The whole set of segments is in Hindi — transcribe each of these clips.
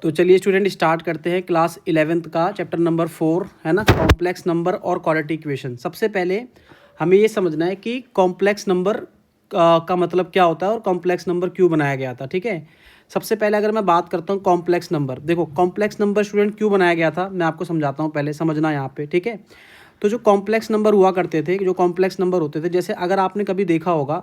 तो चलिए स्टूडेंट स्टार्ट करते हैं क्लास 11th का चैप्टर नंबर 4 है ना, कॉम्प्लेक्स नंबर और क्वाड्रेटिक इक्वेशन। सबसे पहले हमें ये समझना है कि कॉम्प्लेक्स नंबर का मतलब क्या होता है और कॉम्प्लेक्स नंबर क्यों बनाया गया था। ठीक है, सबसे पहले अगर मैं बात करता हूँ कॉम्प्लेक्स नंबर, देखो कॉम्प्लेक्स नंबर स्टूडेंट क्यों बनाया गया था मैं आपको समझाता हूँ, पहले समझना यहाँ पे। ठीक है, तो जो कॉम्प्लेक्स नंबर हुआ करते थे, जो कॉम्प्लेक्स नंबर होते थे, जैसे अगर आपने कभी देखा होगा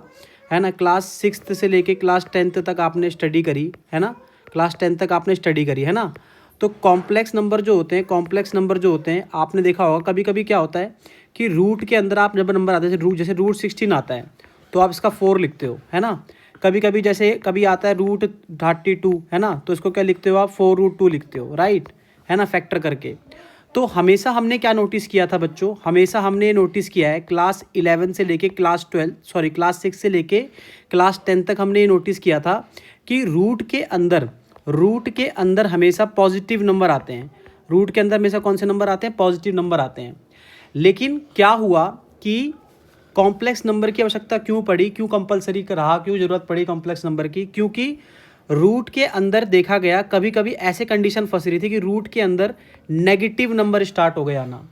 है ना, क्लास 6th से लेके क्लास 10th तक आपने स्टडी करी है ना, क्लास 10 तक आपने स्टडी करी है ना। तो कॉम्प्लेक्स नंबर जो होते हैं, कॉम्प्लेक्स नंबर जो होते हैं आपने देखा होगा कभी कभी क्या होता है कि रूट के अंदर आप जब नंबर आते हैं, जैसे रूट 16 आता है तो आप इसका 4 लिखते हो है ना। कभी कभी जैसे कभी आता है रूट 32 है ना, तो इसको क्या लिखते हो आप, 4√2 लिखते हो, राइट है ना, फैक्टर करके। तो हमेशा हमने क्या नोटिस किया था बच्चों, हमेशा हमने नोटिस किया है क्लास 11 से लेके क्लास 6 से लेके क्लास 10 तक हमने ये नोटिस किया था कि रूट के अंदर हमेशा पॉजिटिव नंबर आते हैं। रूट के अंदर हमेशा कौन से नंबर आते हैं, पॉजिटिव नंबर आते हैं। लेकिन क्या हुआ कि कॉम्प्लेक्स नंबर की आवश्यकता क्यों पड़ी, क्यों कंपलसरी रहा, क्यों ज़रूरत पड़ी कॉम्प्लेक्स नंबर की, क्योंकि रूट के अंदर देखा गया कभी कभी ऐसे कंडीशन फंस रही थी कि रूट के अंदर नेगेटिव नंबर स्टार्ट हो गया आना।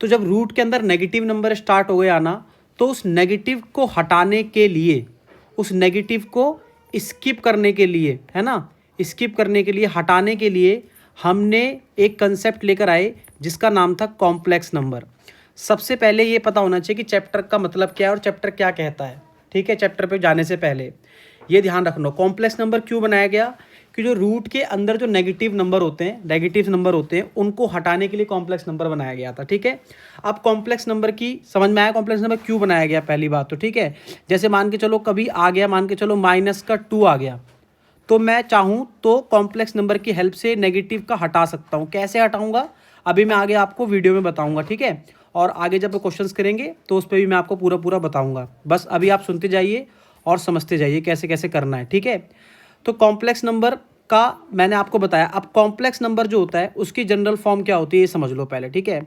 तो जब रूट के अंदर नेगेटिव नंबर स्टार्ट हो गया आना, तो उस नेगेटिव को हटाने के लिए, उस नेगेटिव को स्किप करने के लिए है ना, स्किप करने के लिए, हटाने के लिए हमने एक कंसेप्ट लेकर आए जिसका नाम था कॉम्प्लेक्स नंबर। सबसे पहले ये पता होना चाहिए कि चैप्टर का मतलब क्या है और चैप्टर क्या कहता है। ठीक है, चैप्टर पे जाने से पहले ये ध्यान रखना कॉम्प्लेक्स नंबर क्यों बनाया गया, कि जो रूट के अंदर जो नेगेटिव नंबर होते हैं उनको हटाने के लिए कॉम्प्लेक्स नंबर बनाया गया था। ठीक है, अब कॉम्प्लेक्स नंबर की समझ में आया कॉम्प्लेक्स नंबर क्यों बनाया गया, पहली बात तो ठीक है। जैसे मान के चलो कभी आ गया, मान के चलो -2 आ गया, तो मैं चाहूँ तो कॉम्प्लेक्स नंबर की हेल्प से नेगेटिव का हटा सकता हूँ। कैसे हटाऊंगा अभी मैं आगे आपको वीडियो में बताऊंगा। ठीक है, और आगे जब क्वेश्चंस करेंगे तो उस पर भी मैं आपको पूरा बताऊंगा। बस अभी आप सुनते जाइए और समझते जाइए कैसे कैसे करना है। ठीक है, तो कॉम्प्लेक्स नंबर का मैंने आपको बताया। अब कॉम्प्लेक्स नंबर जो होता है उसकी जनरल फॉर्म क्या होती है ये समझ लो पहले। ठीक है,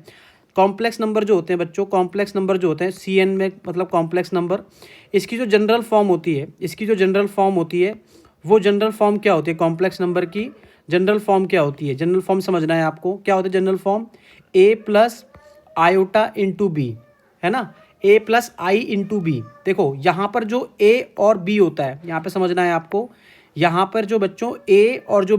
कॉम्प्लेक्स नंबर जो होते हैं बच्चों, कॉम्प्लेक्स नंबर जो होते हैं CN में मतलब कॉम्प्लेक्स नंबर, इसकी जो जनरल फॉर्म होती है, वो जनरल फॉर्म क्या होती है, कॉम्प्लेक्स नंबर की जनरल फॉर्म क्या होती है, जनरल फॉर्म समझना है आपको। क्या होता है जनरल फॉर्म, A+I/B है ना, A+I/B। देखो यहाँ पर जो A और B होता है, यहाँ पे समझना है आपको, यहाँ पर जो बच्चों A और जो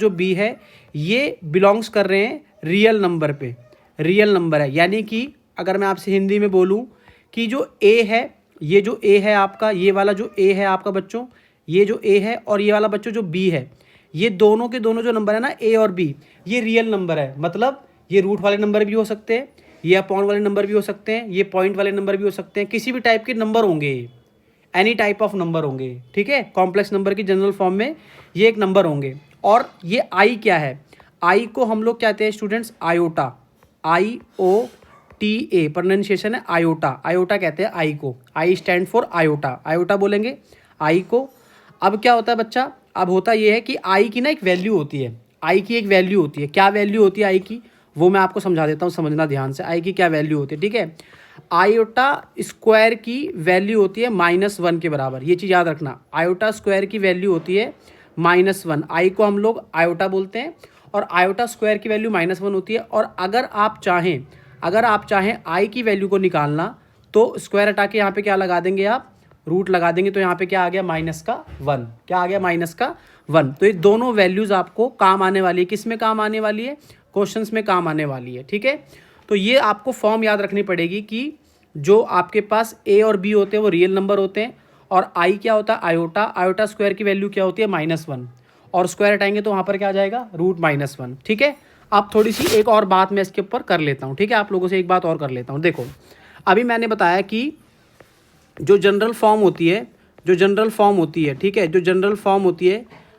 B है ये बिलोंग्स कर रहे हैं रियल नंबर पे, रियल नंबर है। यानी कि अगर मैं आपसे हिंदी में बोलूँ कि जो A है, ये जो A है आपका, ये वाला जो A है आपका बच्चों, ये जो A है और ये वाला बच्चों जो B है, ये दोनों के दोनों जो नंबर है ना A और B, ये रियल नंबर है। मतलब ये रूट वाले नंबर भी हो सकते हैं, ये अपॉन वाले नंबर भी हो सकते हैं, ये पॉइंट वाले नंबर भी हो सकते हैं, किसी भी टाइप के नंबर होंगे, एनी टाइप ऑफ नंबर होंगे। ठीक है, कॉम्प्लेक्स नंबर की जनरल फॉर्म में ये एक नंबर होंगे। और ये आई क्या है, आई को हम लोग कहते हैं स्टूडेंट्स आयोटा, IOTA प्रोनाउंसिएशन है आयोटा, आयोटा कहते हैं आई को, I stand for iota, iota बोलेंगे आई को। अब क्या होता है बच्चा, अब होता ये है कि आई की ना एक वैल्यू होती है, आई की एक वैल्यू होती है। क्या वैल्यू होती है आई की, वो मैं आपको समझा देता हूँ, समझना ध्यान से। आई की क्या वैल्यू होती है, ठीक है, आयोटा स्क्वायर की वैल्यू होती है -1 के बराबर। ये चीज़ याद रखना, आयोटा स्क्वायर की वैल्यू होती है -1। आई को हम लोग आयोटा बोलते हैं और आयोटा स्क्वायर की वैल्यू -1 होती है। और अगर आप चाहें आई की वैल्यू को निकालना तो स्क्वायर हटा के यहाँ पे क्या लगा देंगे आप, रूट लगा देंगे, तो यहाँ पे क्या आ गया -1। क्या आ गया -1। तो ये दोनों वैल्यूज़ आपको काम आने वाली है, किस में काम आने वाली है, क्वेश्चंस में काम आने वाली है। ठीक है, तो ये आपको फॉर्म याद रखनी पड़ेगी कि जो आपके पास A और B होते हैं वो रियल नंबर होते हैं, और आई क्या होता है आयोटा, आयोटा स्क्वायर की वैल्यू क्या होती है -1, और स्क्वायर हटाएंगे तो वहाँ पर क्या आ जाएगा √-1। ठीक है, अब थोड़ी सी एक और बात मैं इसके ऊपर कर लेता हूँ। ठीक है, आप लोगों से एक बात और कर लेता हूँ। देखो अभी मैंने बताया कि जो जनरल फॉर्म होती है, ठीक है, जो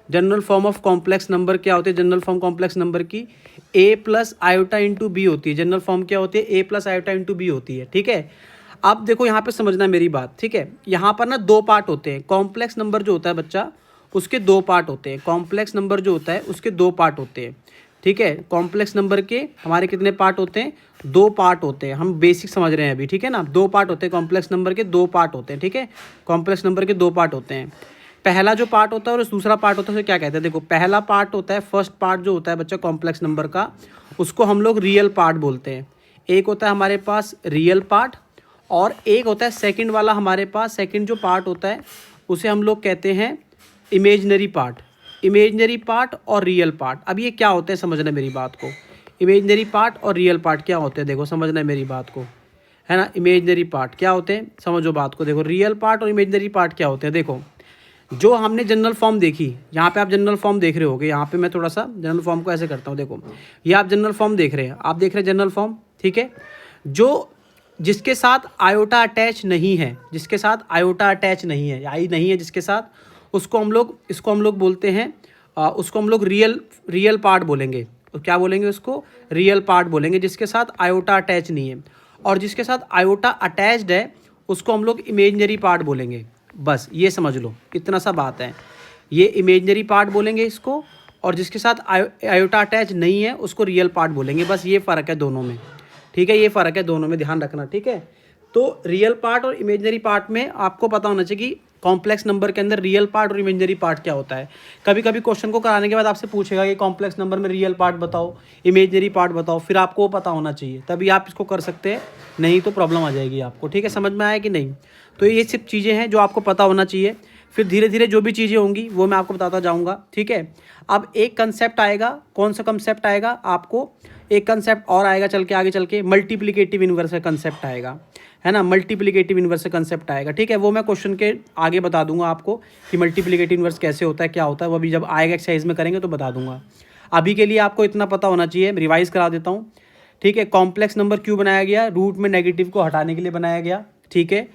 general form of complex number क्या होती है, जनरल फॉर्म कॉम्प्लेक्स नंबर की A+I/B होती है। जनरल फॉर्म क्या होती है, A+I/B होती है। ठीक है, अब देखो यहाँ पे समझना मेरी बात। ठीक है, यहाँ पर ना 2 पार्ट होते हैं। कॉम्प्लेक्स नंबर जो होता है बच्चा, उसके 2 पार्ट होते हैं। कॉम्प्लेक्स नंबर जो होता है उसके 2 पार्ट होते हैं। ठीक है, कॉम्प्लेक्स नंबर के हमारे कितने पार्ट होते हैं, 2 पार्ट होते हैं। हम बेसिक समझ रहे हैं अभी, ठीक है ना, 2 पार्ट होते हैं कॉम्प्लेक्स नंबर के, 2 पार्ट होते हैं। ठीक है, कॉम्प्लेक्स नंबर के 2 पार्ट होते हैं। पहला जो पार्ट होता है और दूसरा पार्ट होता है उसे क्या कहते हैं? देखो, पहला पार्ट होता है, फर्स्ट पार्ट जो होता है बच्चा कॉम्प्लेक्स नंबर का, उसको हम लोग रियल पार्ट बोलते हैं। एक होता है हमारे पास रियल पार्ट और एक होता है सेकंड वाला हमारे पास, सेकंड जो पार्ट होता है उसे हम लोग कहते हैं इमेजनरी पार्ट। इमेजनरी पार्ट और रियल पार्ट, अब ये क्या होते हैं समझना मेरी बात को। इमेजनरी पार्ट और रियल पार्ट क्या होते हैं, देखो समझना मेरी बात को, है ना। इमेजनरी पार्ट क्या होते हैं, समझो बात को। देखो, रियल पार्ट और इमेजनरी पार्ट क्या होते हैं। देखो, जो हमने जनरल फॉर्म देखी, यहाँ पे आप जनरल फॉर्म देख रहे होगे, यहाँ पे मैं थोड़ा सा जनरल फॉर्म को ऐसे करता हूँ। देखो, ये आप जनरल फॉर्म देख रहे हैं, आप देख रहे हैं जनरल फॉर्म, ठीक है। जो जिसके साथ आयोटा अटैच नहीं है, जिसके साथ आयोटा अटैच नहीं है, आई नहीं है जिसके साथ, उसको हम लोग बोलते हैं, उसको हम लोग रियल पार्ट बोलेंगे। तो क्या बोलेंगे उसको? रियल पार्ट बोलेंगे, जिसके साथ आयोटा अटैच नहीं है। और जिसके साथ आयोटा अटैच्ड है उसको हम लोग इमेजनरी पार्ट बोलेंगे। बस ये समझ लो, इतना सा बात है। ये इमेजनरी पार्ट बोलेंगे इसको, और जिसके साथ आयोटा अटैच नहीं है उसको रियल पार्ट बोलेंगे। बस ये फ़र्क है दोनों में, ठीक है। ये फ़र्क है दोनों में, ध्यान रखना, ठीक है। तो रियल पार्ट और इमेजनरी पार्ट में आपको पता होना चाहिए कि कॉम्प्लेक्स नंबर के अंदर रियल पार्ट और इमेजनरी पार्ट क्या होता है। कभी कभी क्वेश्चन को कराने के बाद आपसे पूछेगा कि कॉम्प्लेक्स नंबर में रियल पार्ट बताओ, इमेजनरी पार्ट बताओ, फिर आपको पता होना चाहिए, तभी आप इसको कर सकते हैं, नहीं तो प्रॉब्लम आ जाएगी आपको, ठीक है। समझ में आया कि नहीं? तो ये सिर्फ चीज़ें हैं जो आपको पता होना चाहिए, फिर धीरे धीरे जो भी चीज़ें होंगी वो मैं आपको बताता जाऊँगा, ठीक है। अब एक कंसेप्ट आएगा, कौन सा कंसेप्ट आएगा आपको? एक कंसेप्ट और आएगा चल के, आगे चल के मल्टीप्लिकेटिव इन्वर्स का कंसेप्ट आएगा, है ना। मल्टीप्लिकेटिव इन्वर्स का कंसेप्ट आएगा, ठीक है। वो मैं क्वेश्चन के आगे बता दूंगा आपको कि मल्टीप्लिकेटिव इन्वर्स कैसे होता है, क्या होता है, वो अभी जब आएगा एक्सरसाइज में करेंगे तो बता दूंगा। अभी के लिए आपको इतना पता होना चाहिए, रिवाइज करा देता हूँ, ठीक है। कॉम्प्लेक्स नंबर क्यों बनाया गया? रूट में नेगेटिव को हटाने के लिए बनाया गया, ठीक है।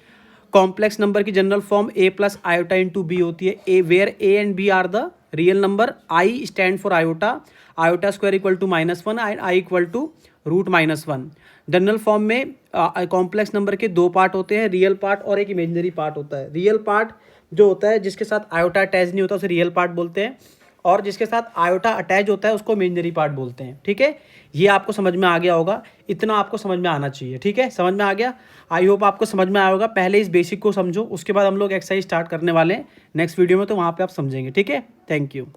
कॉम्प्लेक्स नंबर की general form a plus iota into b होती है, a where a and b are the real number, i stand for iota, iota square equal to -1 and i equal to root -1। General form में कॉम्प्लेक्स नंबर के दो पार्ट होते हैं, रियल पार्ट और एक इमेजनरी पार्ट होता है। रियल पार्ट जो होता है जिसके साथ आयोटा अटैच नहीं होता उसे रियल पार्ट बोलते हैं, और जिसके साथ आयोटा अटैच होता है उसको इमेजनरी पार्ट बोलते हैं, ठीक है। ये आपको समझ में आ गया होगा, इतना आपको समझ में आना चाहिए, ठीक है। समझ में आ गया? आई होप आपको समझ में आया होगा। पहले इस बेसिक को समझो, उसके बाद हम लोग एक्सरसाइज स्टार्ट करने वाले हैं नेक्स्ट वीडियो में, तो वहाँ पे आप समझेंगे, ठीक है। Thank you.